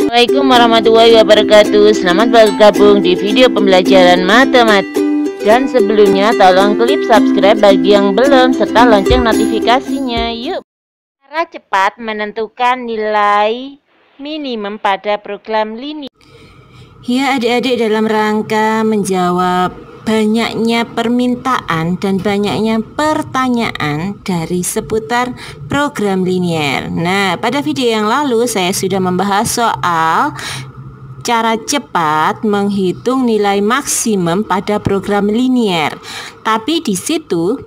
Assalamualaikum warahmatullahi wabarakatuh. Selamat bergabung di video pembelajaran matematika. Dan sebelumnya tolong klik subscribe bagi yang belum serta lonceng notifikasinya. Yuk. Cara cepat menentukan nilai minimum pada program linear. Ya adik-adik, dalam rangka menjawab banyaknya permintaan dan banyaknya pertanyaan dari seputar program linear. Nah, pada video yang lalu saya sudah membahas soal cara cepat menghitung nilai maksimum pada program linear. Tapi di situ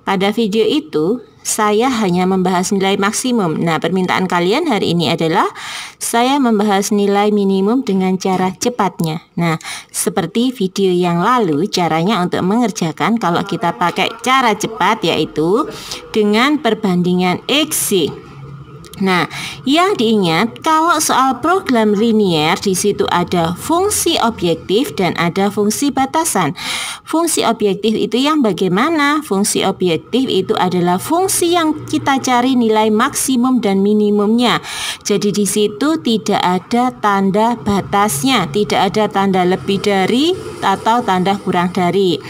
pada video itu saya hanya membahas nilai maksimum. Nah, permintaan kalian hari ini adalah saya membahas nilai minimum dengan cara cepatnya. Nah, seperti video yang lalu, caranya untuk mengerjakan kalau kita pakai cara cepat yaitu dengan perbandingan X. Nah, yang diingat kalau soal program linear di situ ada fungsi objektif dan ada fungsi batasan. Fungsi objektif itu yang bagaimana? Fungsi objektif itu adalah fungsi yang kita cari nilai maksimum dan minimumnya. Jadi di situ tidak ada tanda batasnya, tidak ada tanda lebih dari atau tanda kurang dari.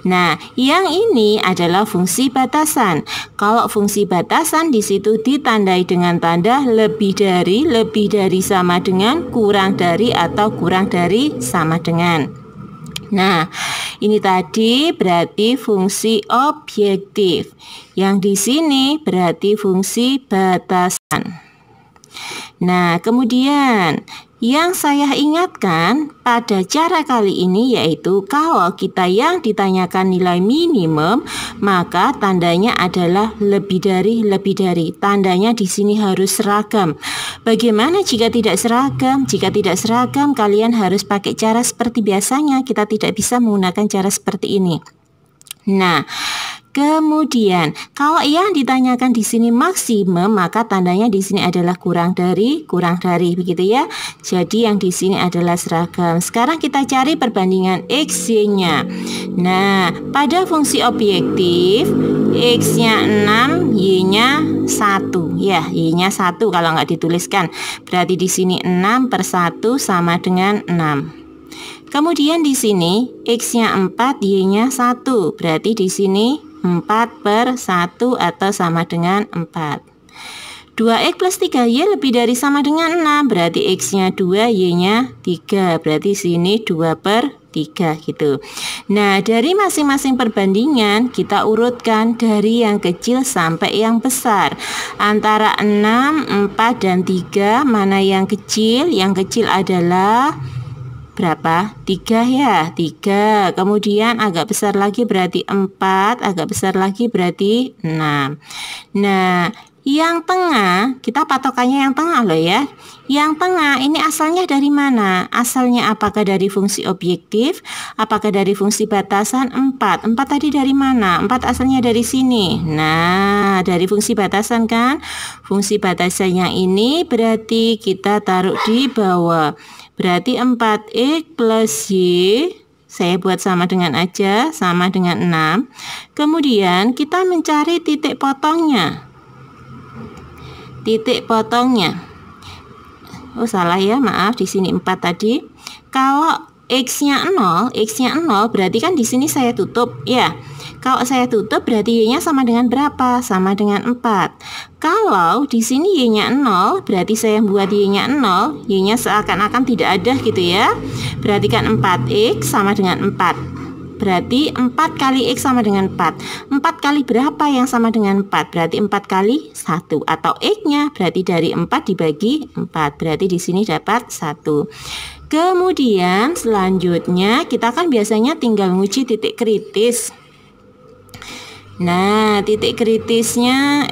Nah, yang ini adalah fungsi batasan. Kalau fungsi batasan di situ ditandai dengan tanda lebih dari sama dengan, kurang dari atau kurang dari sama dengan. Nah, ini tadi berarti fungsi objektif. Yang di sini berarti fungsi batasan. Nah, kemudian yang saya ingatkan pada cara kali ini yaitu kalau kita yang ditanyakan nilai minimum, maka tandanya adalah lebih dari. Tandanya di sini harus seragam. Bagaimana jika tidak seragam? Jika tidak seragam, kalian harus pakai cara seperti biasanya. Kita tidak bisa menggunakan cara seperti ini. Nah, kemudian kalau yang ditanyakan di sini maksimum, maka tandanya di sini adalah kurang dari, begitu ya. Jadi yang di sini adalah seragam. Sekarang kita cari perbandingan X-nya. Nah, pada fungsi objektif X-nya 6, Y-nya 1. Ya, Y-nya 1 kalau nggak dituliskan. Berarti di sini 6/1 sama dengan 6. Kemudian di sini X-nya 4, Y-nya 1. Berarti di sini 4/1 atau sama dengan 4. 2X plus 3Y lebih dari sama dengan 6. Berarti X-nya 2, Y-nya 3. Berarti sini 2/3 gitu. Nah, dari masing-masing perbandingan kita urutkan dari yang kecil sampai yang besar. Antara 6, 4, dan 3 mana yang kecil? Yang kecil adalah berapa? 3 ya, 3. Kemudian agak besar lagi berarti 4, agak besar lagi berarti 6. Nah, yang tengah, kita patokannya yang tengah loh ya. Yang tengah ini asalnya dari mana? Asalnya apakah dari fungsi objektif? Apakah dari fungsi batasan? 4. 4 tadi dari mana? 4 asalnya dari sini. Nah, dari fungsi batasan kan? Fungsi batasan yang ini berarti kita taruh di bawah. Berarti 4X plus Y, saya buat sama dengan aja, sama dengan 6. Kemudian kita mencari titik potongnya. Oh, salah ya, maaf, di sini 4 tadi. Kalau X-nya 0 berarti kan di sini saya tutup ya. Kalau saya tutup berarti Y-nya sama dengan berapa? Sama dengan 4. Kalau di sini Y-nya 0, berarti saya buat Y-nya 0, Y-nya seakan-akan tidak ada gitu ya. Berarti kan 4X sama dengan 4. Berarti 4 kali X sama dengan 4. 4 kali berapa yang sama dengan 4? Berarti 4 kali 1. Atau X-nya berarti dari 4 dibagi 4. Berarti di sini dapat 1. Kemudian selanjutnya kita kan biasanya tinggal nguji titik kritis. Nah, titik kritisnya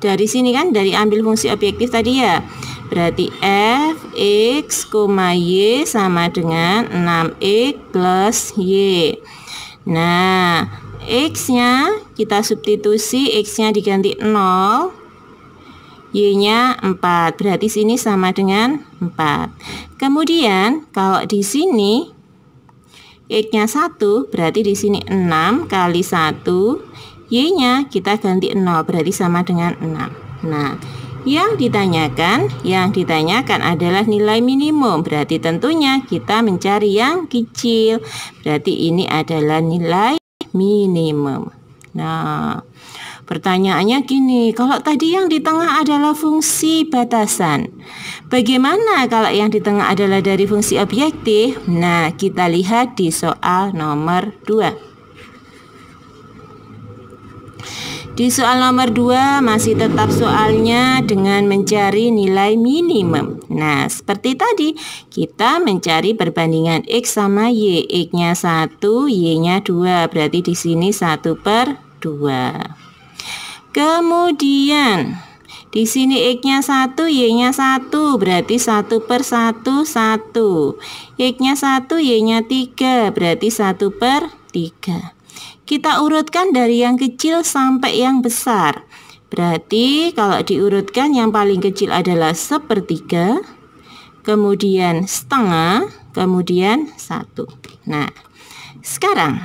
dari sini kan, dari ambil fungsi objektif tadi ya. Berarti f x, y sama dengan 6x plus y. Nah, x-nya kita substitusi, x-nya diganti 0, y-nya 4. Berarti sini sama dengan 4. Kemudian kalau di sini X-nya 1, berarti di sini 6 kali 1, Y-nya kita ganti 0, berarti sama dengan 6. Nah, Yang ditanyakan adalah nilai minimum. Berarti tentunya kita mencari yang kecil. Berarti ini adalah nilai minimum. Nah, pertanyaannya gini, kalau tadi yang di tengah adalah fungsi batasan, bagaimana kalau yang di tengah adalah dari fungsi objektif? Nah, kita lihat di soal nomor 2. Di soal nomor 2 masih tetap soalnya dengan mencari nilai minimum. Nah, seperti tadi kita mencari perbandingan X sama Y. X-nya 1, Y-nya 2. Berarti di sini 1/2. Kemudian di sini X-nya 1, Y-nya 1. Berarti 1/1, 1. X-nya 1, Y-nya 3. Berarti 1/3. Kita urutkan dari yang kecil sampai yang besar. Berarti kalau diurutkan yang paling kecil adalah 1/3, kemudian setengah, kemudian 1. Nah, sekarang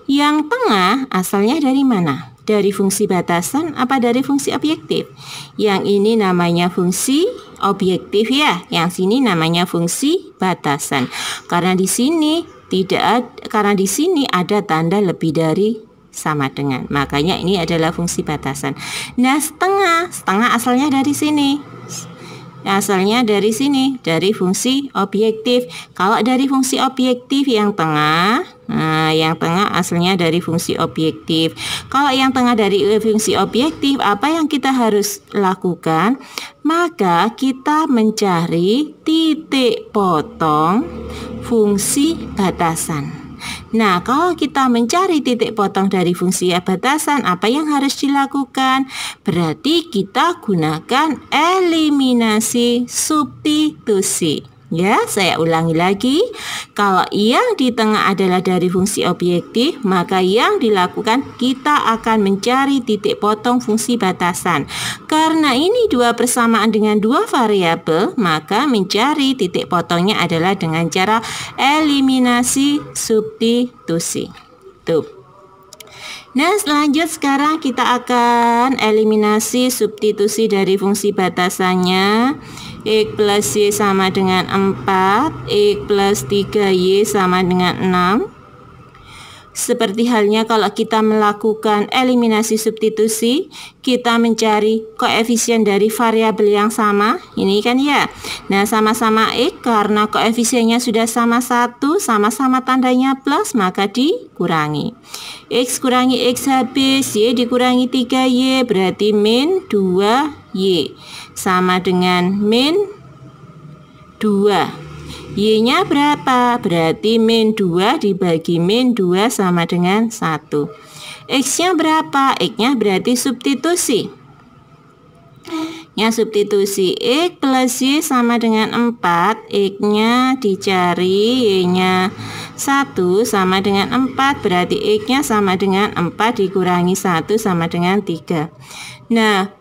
yang tengah asalnya dari mana? Dari fungsi batasan apa dari fungsi objektif? Yang ini namanya fungsi objektif ya, yang sini namanya fungsi batasan. Karena di sini ada tanda lebih dari sama dengan. Makanya ini adalah fungsi batasan. Nah, setengah asalnya dari sini. Asalnya dari sini, dari fungsi objektif. Kalau dari fungsi objektif yang tengah, nah yang tengah asalnya dari fungsi objektif. Kalau yang tengah dari fungsi objektif, apa yang kita harus lakukan? Maka kita mencari titik potong fungsi batasan. Nah, kalau kita mencari titik potong dari fungsi batasan, apa yang harus dilakukan? Berarti kita gunakan eliminasi substitusi. Ya, saya ulangi lagi. Kalau yang di tengah adalah dari fungsi objektif, maka yang dilakukan kita akan mencari titik potong fungsi batasan. Karena ini dua persamaan dengan dua variabel, maka mencari titik potongnya adalah dengan cara eliminasi substitusi. Tuh. Nah, sekarang kita akan eliminasi substitusi dari fungsi batasannya. X plus Y sama dengan 4, X plus 3Y sama dengan 6. Seperti halnya kalau kita melakukan eliminasi substitusi, kita mencari koefisien dari variabel yang sama, ini kan ya. Nah, sama-sama X, karena koefisiennya sudah sama 1, sama-sama tandanya plus, maka dikurangi. X kurangi X habis, Y dikurangi 3Y, berarti min 2Y. Sama dengan min 2. Y-nya berapa? Berarti min 2 dibagi min 2 sama dengan 1. X-nya berapa? X-nya berarti substitusi. Substitusi X plus Y sama dengan 4. X-nya dicari, Y-nya 1 sama dengan 4. Berarti X-nya sama dengan 4 dikurangi 1 sama dengan 3. Nah,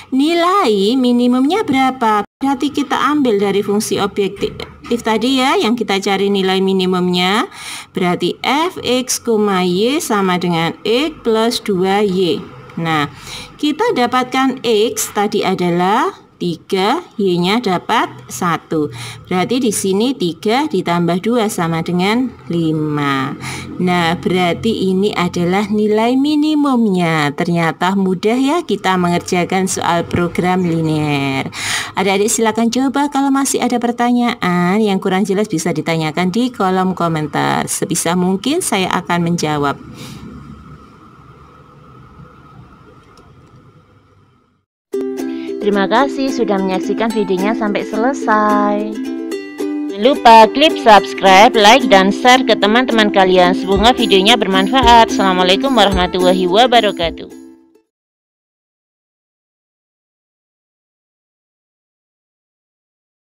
nilai minimumnya berapa? Berarti kita ambil dari fungsi objektif tadi ya, yang kita cari nilai minimumnya. Berarti fx, y sama dengan x plus 2y. Nah, kita dapatkan x tadi adalah 3, y-nya dapat 1. Berarti di sini 3 ditambah 2 sama dengan 5. Nah, berarti ini adalah nilai minimumnya. Ternyata mudah ya kita mengerjakan soal program linear. Adik-adik silakan coba, kalau masih ada pertanyaan yang kurang jelas bisa ditanyakan di kolom komentar. Sebisa mungkin saya akan menjawab. Terima kasih sudah menyaksikan videonya sampai selesai. Jangan lupa klik subscribe, like, dan share ke teman-teman kalian. Semoga videonya bermanfaat. Assalamualaikum warahmatullahi wabarakatuh.